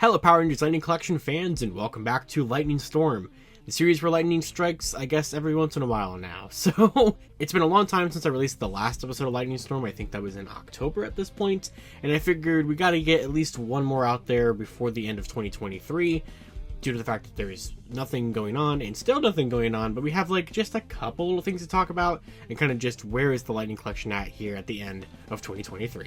Hello Power Rangers Lightning Collection fans, and welcome back to Lightning Storm, the series where lightning strikes, I guess, every once in a while now. So, it's been a long time since I released the last episode of Lightning Storm. I think that was in October at this point, and I figured we gotta get at least one more out there before the end of 2023, due to the fact that there is nothing going on, and still nothing going on, but we have like just a couple little things to talk about, and kind of just where is the Lightning Collection at here at the end of 2023.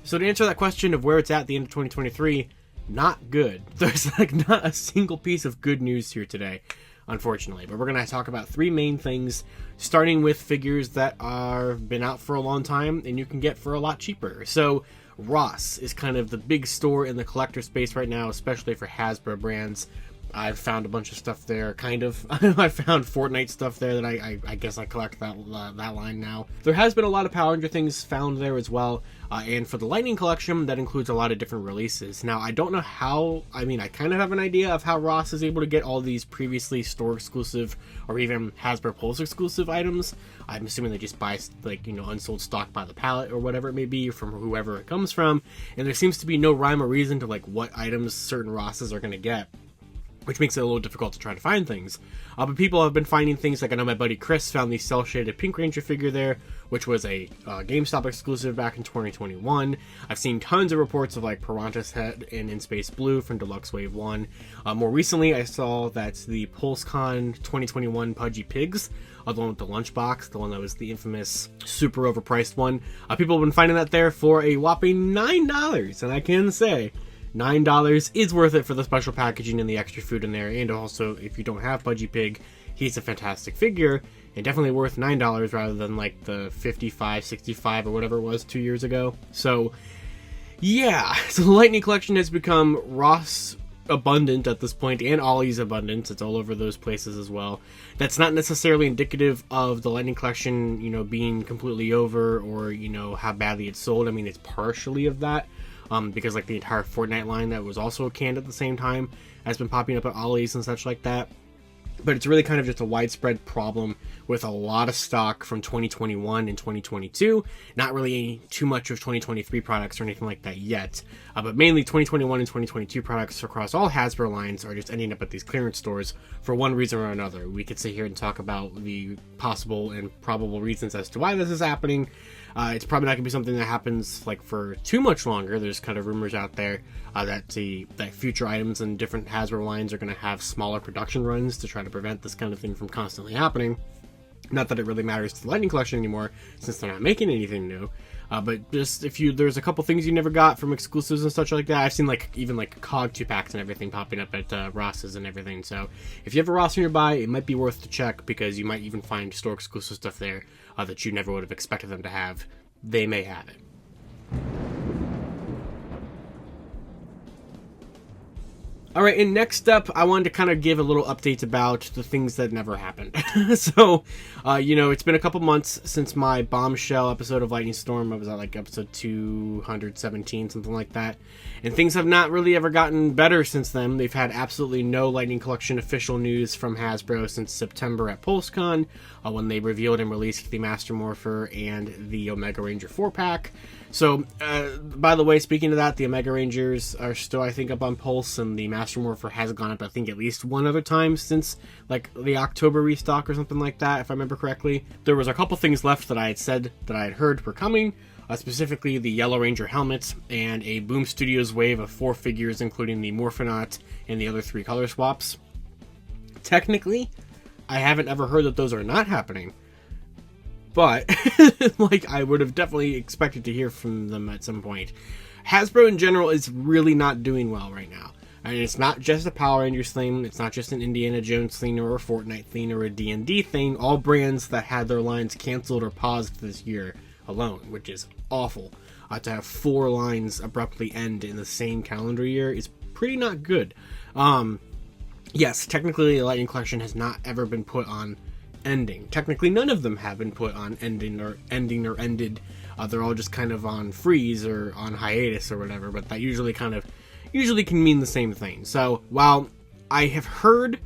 So to answer that question of where it's at the end of 2023, not good. There's like not a single piece of good news here today, unfortunately. But we're going to talk about three main things, starting with figures that are been out for a long time and you can get for a lot cheaper. So Ross is kind of the big store in the collector space right now, especially for Hasbro brands. I've found a bunch of stuff there, kind of. I found Fortnite stuff there that I guess I collect that line now. There has been a lot of Power Ranger things found there as well, and for the Lightning Collection, that includes a lot of different releases. Now, I don't know how, I kind of have an idea of how Ross is able to get all these previously store-exclusive, or even Hasbro Pulse-exclusive items. I'm assuming they just buy, like, unsold stock by the pallet, or whatever it may be, from whoever it comes from, and there seems to be no rhyme or reason to, like, what items certain Rosses are going to get, which makes it a little difficult to try to find things. But people have been finding things, like I know my buddy Chris found the cel-shaded Pink Ranger figure there, which was a GameStop exclusive back in 2021. I've seen tons of reports of like Piranha's head in Space Blue from Deluxe Wave 1. More recently, I saw that the PulseCon 2021 Pudgy Pigs, the one with the lunchbox, the one that was the infamous super overpriced one, people have been finding that there for a whopping $9, and I can say, $9 is worth it for the special packaging and the extra food in there, and also if you don't have Pudgy Pig, he's a fantastic figure and definitely worth $9 rather than like the $55, $65 or whatever it was 2 years ago. So yeah, so the Lightning Collection has become Ross abundant at this point, and Ollie's abundant. It's all over those places as well. That's not necessarily indicative of the Lightning Collection, being completely over, or how badly it's sold. I mean, it's partially of that. Because like the entire Fortnite line that was also canned at the same time has been popping up at Ollie's and such like that. But it's really kind of just a widespread problem with a lot of stock from 2021 and 2022. Not really too much of 2023 products or anything like that yet. But mainly 2021 and 2022 products across all Hasbro lines are just ending up at these clearance stores for one reason or another. We could sit here and talk about the possible and probable reasons as to why this is happening. It's probably not going to be something that happens like for too much longer. There's kind of rumors out there that future items and different Hasbro lines are going to have smaller production runs to try to prevent this kind of thing from constantly happening. Not that it really matters to the Lightning Collection anymore, since they're not making anything new. But just there's a couple things you never got from exclusives and such like that. I've seen even COG 2-packs and everything popping up at Ross's and everything. So if you have a Ross nearby, it might be worth to check, because you might even find store exclusive stuff there that you never would have expected them to have. They may have it. Alright, and next up, I wanted to kind of give a little update about the things that never happened. So, it's been a couple months since my bombshell episode of Lightning Storm. I was at like episode 217, something like that. And things have not really ever gotten better since then. They've had absolutely no Lightning Collection official news from Hasbro since September at PulseCon, when they revealed and released the Master Morpher and the Omega Ranger 4-pack. So, by the way, speaking of that, the Omega Rangers are still, I think, up on Pulse, and the Master Morpher has gone up, I think, at least one other time since, like, the October restock or something like that, if I remember correctly. There was a couple things left that I had said that I had heard were coming, specifically the Yellow Ranger helmet and a Boom Studios wave of 4 figures, including the Morphonaut and the other 3 color swaps. Technically, I haven't ever heard that those are not happening. But, I would have definitely expected to hear from them at some point. Hasbro in general is really not doing well right now. I mean, it's not just a Power Rangers thing, it's not just an Indiana Jones thing, or a Fortnite thing, or a D&D thing. All brands that had their lines canceled or paused this year alone, which is awful. To have 4 lines abruptly end in the same calendar year is pretty not good. Yes, technically the Lightning Collection has not ever been put on ending. Technically, none of them have been put on ending or ended. They're all just kind of on freeze or on hiatus or whatever, but that usually can mean the same thing. So while I have heard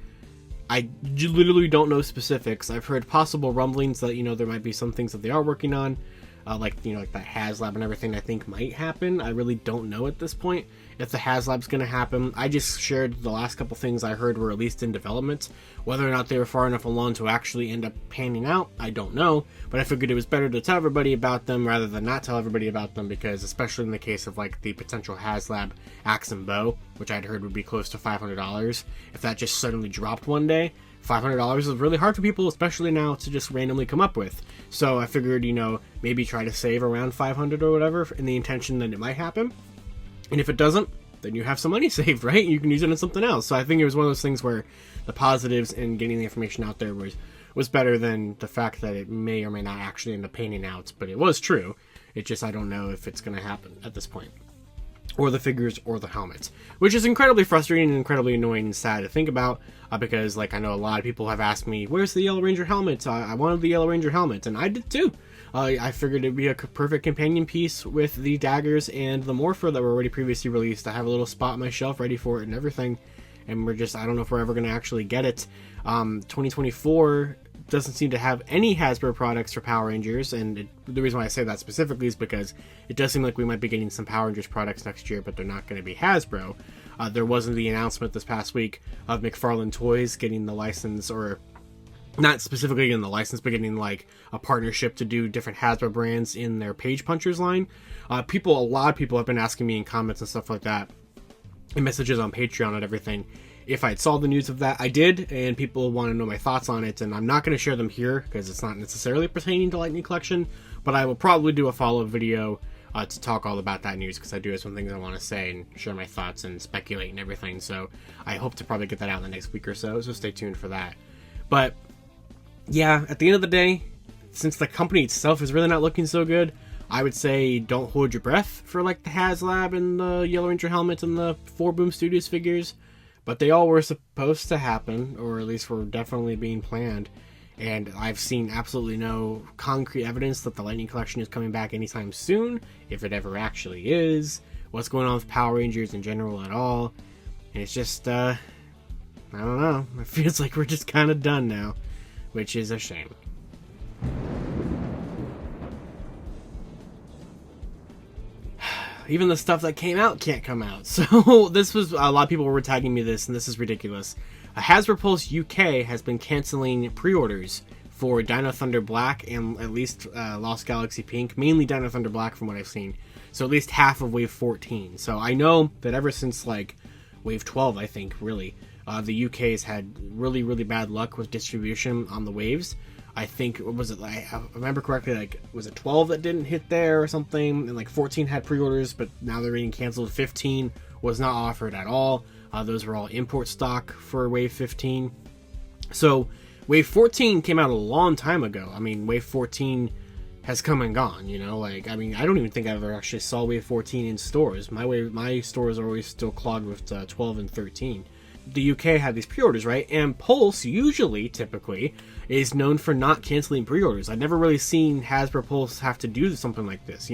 I literally don't know specifics. I've heard possible rumblings that, there might be some things that they are working on, like that HasLab and everything I think might happen. I really don't know at this point if the HasLab's going to happen. I just shared the last couple things I heard were at least in development. Whether or not they were far enough along to actually end up panning out, I don't know. But I figured it was better to tell everybody about them rather than not tell everybody about them, because especially in the case of like the potential HasLab axe and bow, which I'd heard would be close to $500, if that just suddenly dropped one day, $500 is really hard for people, especially now, to just randomly come up with. So I figured, maybe try to save around $500 or whatever in the intention that it might happen. And if it doesn't, then you have some money saved, right? You can use it on something else. So I think it was one of those things where the positives in getting the information out there was better than the fact that it may or may not actually end up panning out. But it was true. It just, I don't know if it's going to happen at this point. Or the figures or the helmets, which is incredibly frustrating and incredibly annoying and sad to think about, because like I know a lot of people have asked me, where's the Yellow Ranger helmet? I wanted the Yellow Ranger helmet, and I did too. I figured it'd be a perfect companion piece with the daggers and the Morpher that were already previously released. I have a little spot on my shelf ready for it and everything, and I don't know if we're ever going to actually get it. 2024 doesn't seem to have any Hasbro products for Power Rangers, and the reason why I say that specifically is because it does seem like we might be getting some Power Rangers products next year, but they're not going to be Hasbro. There wasn't the announcement this past week of McFarlane Toys getting the license, or not specifically getting the license, but getting like a partnership to do different Hasbro brands in their Page Punchers line. A lot of people have been asking me in comments and stuff like that, and messages on Patreon and everything, if I saw the news of that. I did, and people want to know my thoughts on it, and I'm not going to share them here because it's not necessarily pertaining to Lightning Collection, but I will probably do a follow-up video to talk all about that news, because I do have some things I want to say and share my thoughts and speculate and everything. So I hope to probably get that out in the next week or so stay tuned for that. But yeah, at the end of the day, since the company itself is really not looking so good, I would say don't hold your breath for like the HasLab and the Yellow Ranger helmet and the 4 Boom Studios figures. But they all were supposed to happen, or at least were definitely being planned. And I've seen absolutely no concrete evidence that the Lightning Collection is coming back anytime soon, if it ever actually is. What's going on with Power Rangers in general at all. And it's just, I don't know. It feels like we're just kind of done now, which is a shame. Even the stuff that came out can't come out. So this was, a lot of people were tagging me this, and this is ridiculous. Hasbro Pulse UK has been canceling pre-orders for Dino Thunder Black and at least Lost Galaxy Pink, mainly Dino Thunder Black from what I've seen. So at least half of Wave 14. So I know that ever since like Wave 12, I think, really, the UK has had really, really bad luck with distribution on the waves. I think, was it, like, I remember correctly, like, was it 12 that didn't hit there or something? And like 14 had pre-orders, but now they're being canceled. 15 was not offered at all. Those were all import stock for Wave 15. So Wave 14 came out a long time ago. I mean, Wave 14 has come and gone, I don't even think I ever actually saw Wave 14 in stores. My stores are always still clogged with 12 and 13. The UK had these pre-orders, right? And Pulse typically, is known for not canceling pre-orders. I've never really seen Hasbro Pulse have to do something like this,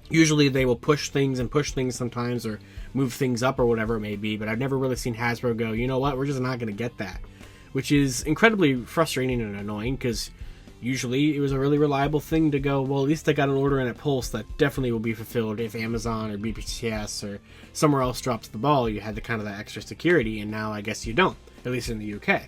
Usually they will push things sometimes, or move things up or whatever it may be, but I've never really seen Hasbro go, you know what, we're just not going to get that. Which is incredibly frustrating and annoying, because usually it was a really reliable thing to go, well, at least I got an order in at Pulse that definitely will be fulfilled if Amazon or BBTS or somewhere else drops the ball. You had the kind of that extra security, and now I guess you don't, at least in the UK.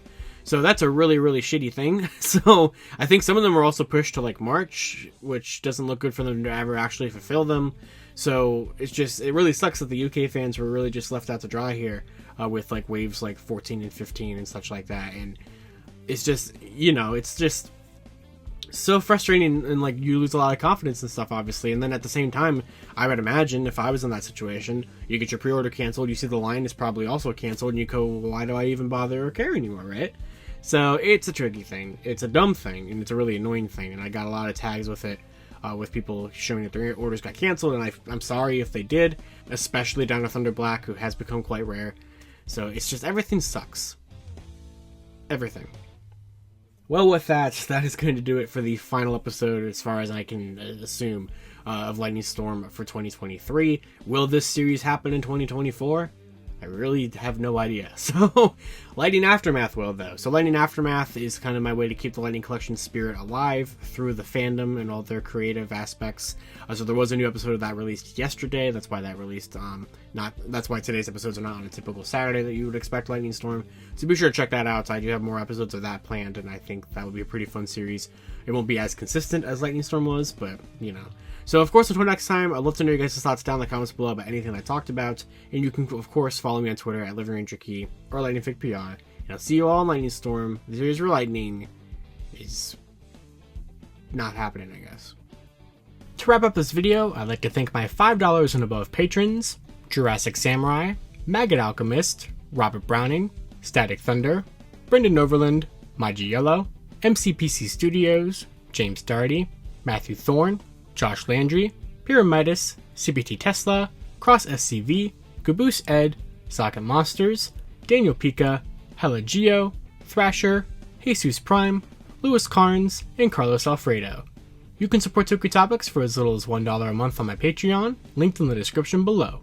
So that's a really, really shitty thing. So I think some of them are also pushed to like March, which doesn't look good for them to ever actually fulfill them. So it really sucks that the UK fans were really just left out to dry here with like waves like 14 and 15 and such like that. And it's just, it's just so frustrating, and like you lose a lot of confidence and stuff, obviously. And then at the same time, I would imagine if I was in that situation, you get your pre-order canceled, you see the line is probably also canceled, and you go, well, why do I even bother or care anymore, right? So it's a tricky thing, it's a dumb thing, and it's a really annoying thing, and I got a lot of tags with it, with people showing that their orders got canceled, and I'm sorry if they did, especially Dino Thunder Black, who has become quite rare. So it's just, everything sucks. Everything. Well, with that is going to do it for the final episode, as far as I can assume, of Lightning Storm for 2023. Will this series happen in 2024? I really have no idea. So Lightning Aftermath will, though. So Lightning Aftermath is kind of my way to keep the Lightning Collection spirit alive through the fandom and all their creative aspects. So there was a new episode of that released yesterday. That's why that released, that's why today's episodes are not on a typical Saturday that you would expect Lightning Storm. So be sure to check that out. I do have more episodes of that planned, and I think that would be a pretty fun series. It won't be as consistent as Lightning Storm was, but, you know. So, of course, until next time, I'd love to know your guys' thoughts down in the comments below about anything I talked about. And you can, of course, follow me on Twitter at LivingRangerKey or LightningFigPR. And I'll see you all in Lightning Storm. The series where lightning is not happening, I guess. To wrap up this video, I'd like to thank my $5 and above patrons: Jurassic Samurai, Maggot Alchemist, Robert Browning, Static Thunder, Brendan Overland, Maji Yellow, MCPC Studios, James Darty, Matthew Thorne, Josh Landry, Pyramidas, CBT Tesla, Cross SCV, Caboose Ed, Socket Monsters, Daniel Pika, Hella Geo, Thrasher, Jesus Prime, Louis Carnes, and Carlos Alfredo. You can support Toku Topics for as little as $1 a month on my Patreon, linked in the description below.